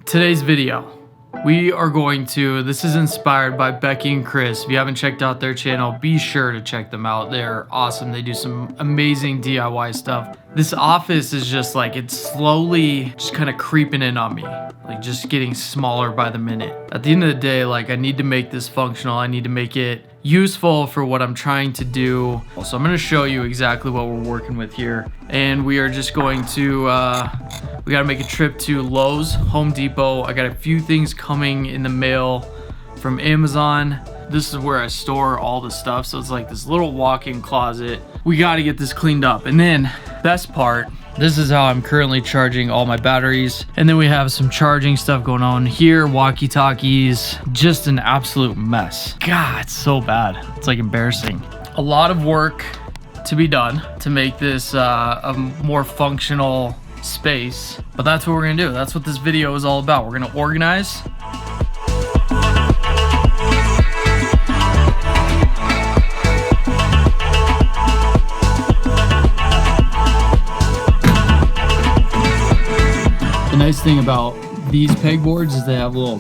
Today's video, this is inspired by Becky and Chris. If you haven't checked out their channel, be sure to check them out. They're awesome. They do some amazing DIY stuff. This office is just like, it's slowly just kind of creeping in on me, like just getting smaller by the minute. At the end of the day, like I need to make this functional. I need to make it useful for what I'm trying to do. So I'm gonna show you exactly what we're working with here. And we are just going to, we gotta make a trip to Lowe's, Home Depot. I got a few things coming in the mail from Amazon. This is where I store all the stuff. So it's like this little walk-in closet. We gotta get this cleaned up. And then, best part, this is how I'm currently charging all my batteries. And then we have some charging stuff going on here, walkie-talkies, just an absolute mess. God, it's so bad. It's like embarrassing. A lot of work to be done to make this a more functional space, but that's what we're gonna do. That's what this video is all about. We're gonna organize. The nice thing about these pegboards is they have little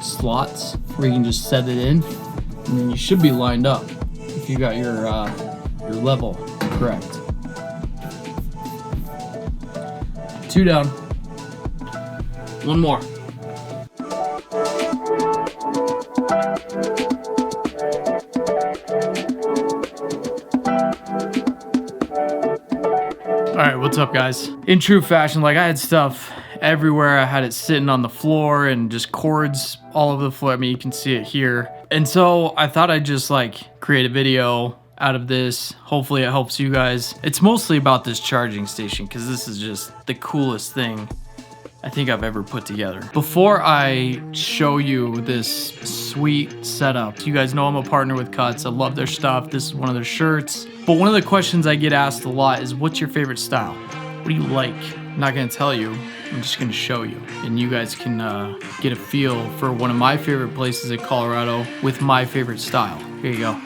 slots where you can just set it in, and then you should be lined up if you got your level correct. 2 down. 1 more. All right, what's up, guys? In true fashion, like I had stuff everywhere. I had it sitting on the floor and just cords all over the floor. I mean, you can see it here. And so I thought I'd just like create a video out of this. Hopefully it helps you guys. It's mostly about this charging station because this is just the coolest thing I think I've ever put together. Before I show you this sweet setup, you guys know I'm a partner with Cuts. I love their stuff. This is one of their shirts. But one of the questions I get asked a lot is, what's your favorite style? What do you like? I'm not gonna tell you, I'm just gonna show you. And you guys can get a feel for one of my favorite places in Colorado with my favorite style. Here you go.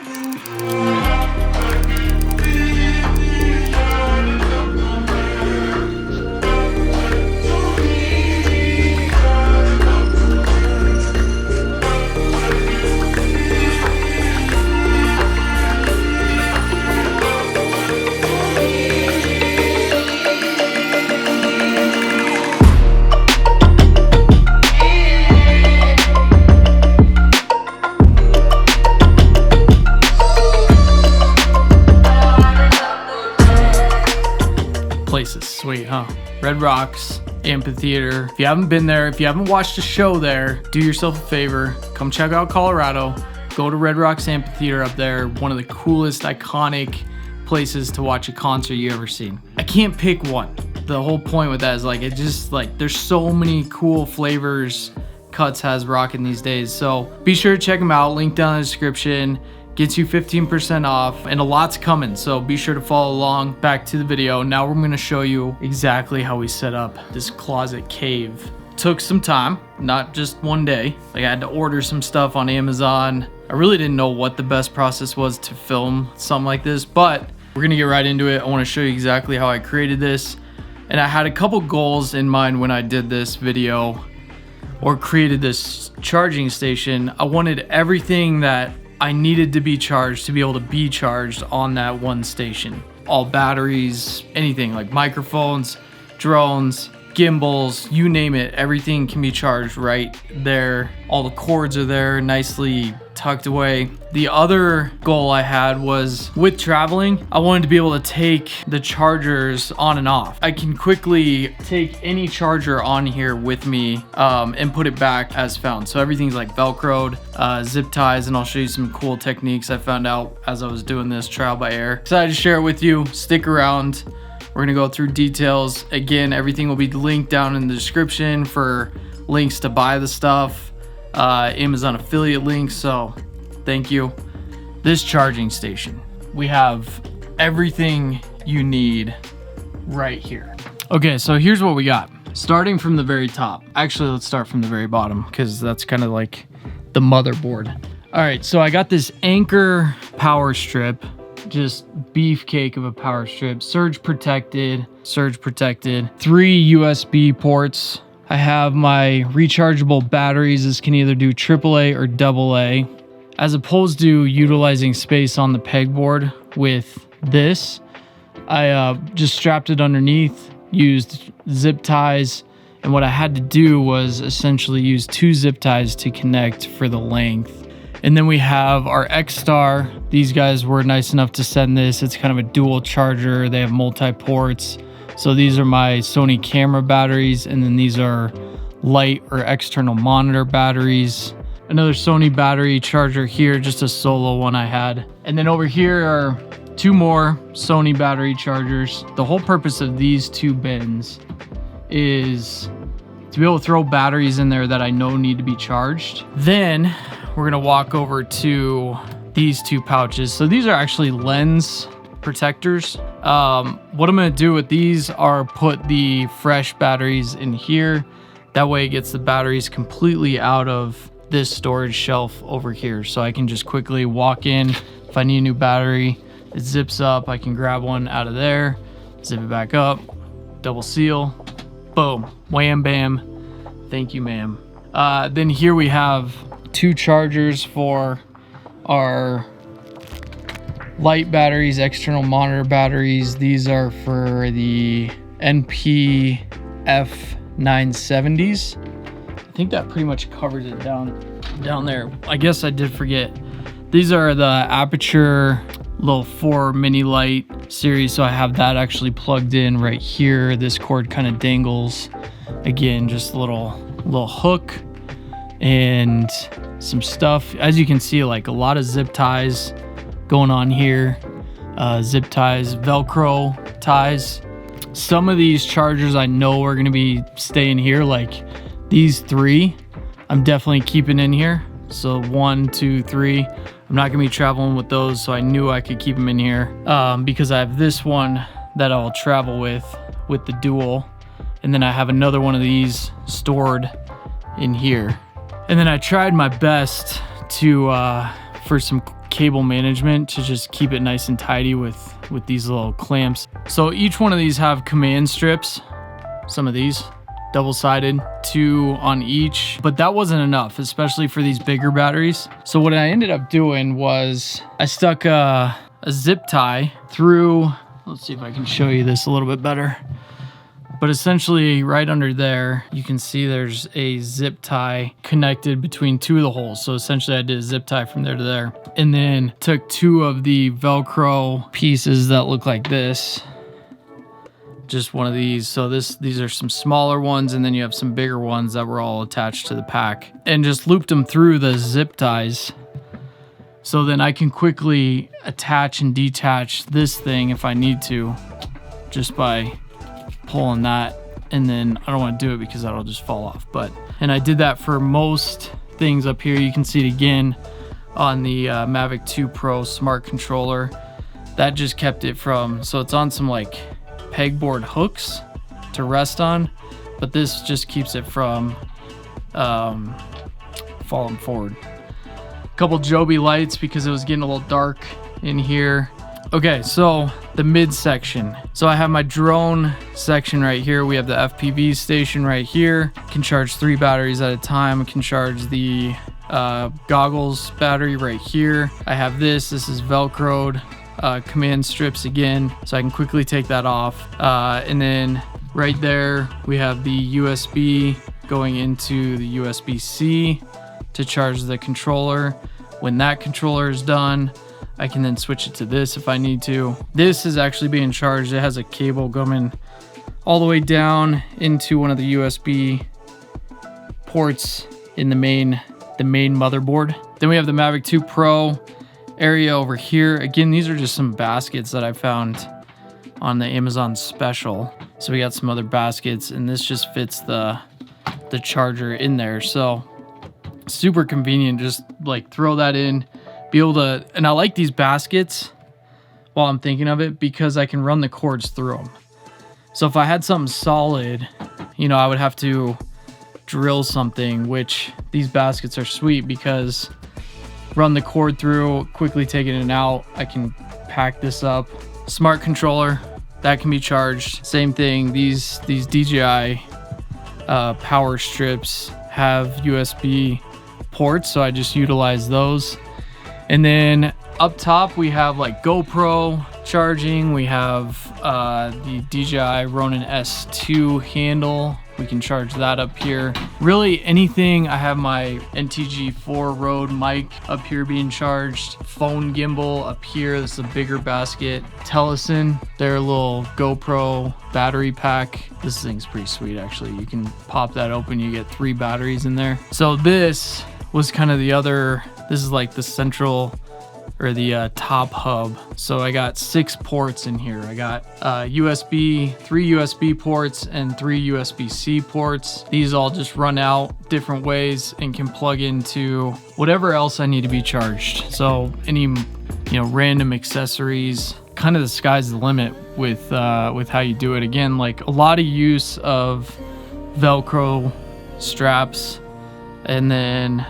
Places, sweet, huh? Red Rocks Amphitheater. If you haven't been there, if you haven't watched a show there, do yourself a favor, come check out Colorado. Go to Red Rocks Amphitheater up there. One of the coolest, iconic places to watch a concert you ever seen. I can't pick one. The whole point with that is like, it just like, there's so many cool flavors Cuts has rocking these days. So be sure to check them out. Link down in the description. Gets you 15% off, and a lot's coming, so be sure to follow along. Back to the video. Now we're gonna show you exactly how we set up this closet cave. Took some time, not just one day. Like I had to order some stuff on Amazon. I really didn't know what the best process was to film something like this, but we're gonna get right into it. I wanna show you exactly how I created this. And I had a couple goals in mind when I did this video or created this charging station. I wanted everything that I needed to be charged to be able to be charged on that one station. All batteries, anything like microphones, drones, gimbals, you name it, everything can be charged right there. All the cords are there, nicely tucked away. The other goal I had was with traveling, I wanted to be able to take the chargers on and off. I can quickly take any charger on here with me and put it back as found. So everything's like Velcroed, zip ties, and I'll show you some cool techniques I found out as I was doing this trial by air. Excited to share it with you. Stick around. We're gonna go through details. Again, everything will be linked down in the description for links to buy the stuff, Amazon affiliate links, so thank you. This charging station, we have everything you need right here. Okay, so here's what we got. Starting from the very top. Actually, let's start from the very bottom because that's kind of like the motherboard. All right, so I got this Anchor power strip, just beefcake of a power strip, surge protected, 3 USB ports. I have my rechargeable batteries. This can either do AAA or AA. As opposed to utilizing space on the pegboard with this, I just strapped it underneath, used zip ties, and what I had to do was essentially use 2 zip ties to connect for the length. And then we have our X-Star. These guys were nice enough to send this. It's kind of a dual charger. They have multi-ports. So these are my Sony camera batteries, and then these are light or external monitor batteries. Another Sony battery charger here, just a solo one I had. And then over here are 2 more Sony battery chargers. The whole purpose of these 2 bins is to be able to throw batteries in there that I know need to be charged. Then we're gonna walk over to these 2 pouches. So these are actually lens protectors. What I'm gonna do with these are put the fresh batteries in here. That way it gets the batteries completely out of this storage shelf over here. So I can just quickly walk in. If I need a new battery, it zips up. I can grab one out of there, zip it back up, double seal, boom, wham, bam. Thank you, ma'am. Then here we have 2 chargers for our light batteries, external monitor batteries. These are for the NP-F970s. I think that pretty much covers it down there. I guess I did forget. These are the Aperture little 4 mini light series. So I have that actually plugged in right here. This cord kind of dangles. Again, just a little hook and some stuff. As you can see, like a lot of zip ties going on here. Zip ties, Velcro ties. Some of these chargers I know are going to be staying here, like these 3 I'm definitely keeping in here. So 1, 2, 3. I'm not gonna be traveling with those, so I knew I could keep them in here because I have this one that I'll travel with the dual, and then I have another one of these stored in here. And then I tried my best to for some cable management to just keep it nice and tidy with these little clamps. So each one of these have command strips. Some of these double-sided, 2 on each, but that wasn't enough, especially for these bigger batteries. So what I ended up doing was I stuck a zip tie through, let's see if I can show you this a little bit better, but essentially right under there you can see there's a zip tie connected between 2 of the holes. So essentially I did a zip tie from there to there, and then took 2 of the Velcro pieces that look like this, just one of these. So these are some smaller ones, and then you have some bigger ones that were all attached to the pack, and just looped them through the zip ties. So then I can quickly attach and detach this thing if I need to, just by pulling that. And then I don't want to do it because that'll just fall off. And I did that for most things up here. You can see it again on the Mavic 2 Pro smart controller. That just kept it from, so it's on some like pegboard hooks to rest on, but this just keeps it from falling forward. A couple Joby lights because it was getting a little dark in here. Okay, so the mid section. So I have my drone section right here. We have the FPV station right here. Can charge 3 batteries at a time. I can charge the goggles battery right here. I have this is Velcroed. Command strips again, so I can quickly take that off. And then right there we have the USB going into the USB-C to charge the controller. When that controller is done, I can then switch it to this if I need to. This is actually being charged. It has a cable going all the way down into one of the USB ports in the main motherboard. Then we have the Mavic 2 Pro area over here. Again, these are just some baskets that I found on the Amazon special. So we got some other baskets, and this just fits the charger in there. So super convenient, just like throw that in, be able to, and I like these baskets while I'm thinking of it because I can run the cords through them. So if I had something solid, you know, I would have to drill something, which these baskets are sweet because run the cord through, quickly take it in and out. I can pack this up. Smart controller, that can be charged. Same thing, these DJI power strips have USB ports, so I just utilize those. And then up top we have like GoPro charging. We have the DJI Ronin S2 handle. We can charge that up here. Really anything. I have my NTG4 Rode mic up here being charged. Phone gimbal up here. This is a bigger basket. Tellison, their little GoPro battery pack. This thing's pretty sweet actually. You can pop that open, you get 3 batteries in there. So this was kind of the other, this is like the central or the top hub. So I got 6 ports in here. I got USB, 3 USB ports and 3 USB-C ports. These all just run out different ways and can plug into whatever else I need to be charged. So any, random accessories, kind of the sky's the limit with how you do it. Again, like a lot of use of Velcro straps and then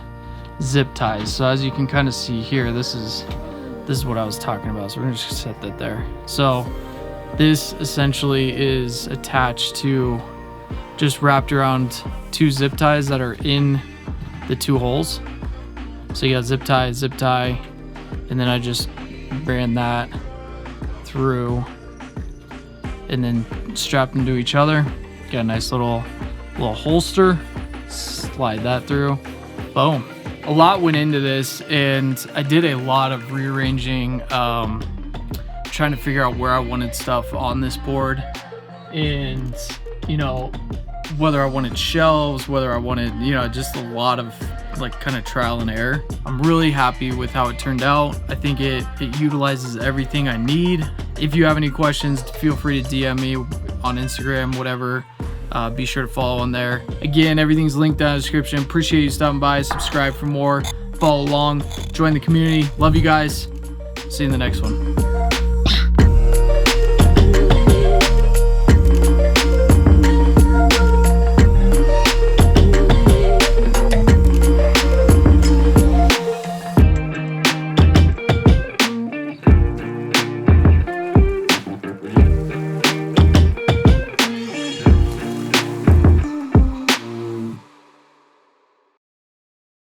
zip ties. So as you can kind of see here, this is what I was talking about. So we're gonna just set that there. So this essentially is attached to, just wrapped around 2 zip ties that are in the 2 holes. So you got zip tie, and then I just ran that through and then strapped them to each other. Got a nice little holster, slide that through, boom. A lot went into this, and I did a lot of rearranging, trying to figure out where I wanted stuff on this board, and whether I wanted shelves, whether I wanted, just a lot of like kind of trial and error. I'm really happy with how it turned out. I think it utilizes everything I need. If you have any questions, feel free to DM me on Instagram, whatever. Be sure to follow on there. Again, everything's linked down in the description. Appreciate you stopping by. Subscribe for more. Follow along. Join the community. Love you guys. See you in the next one.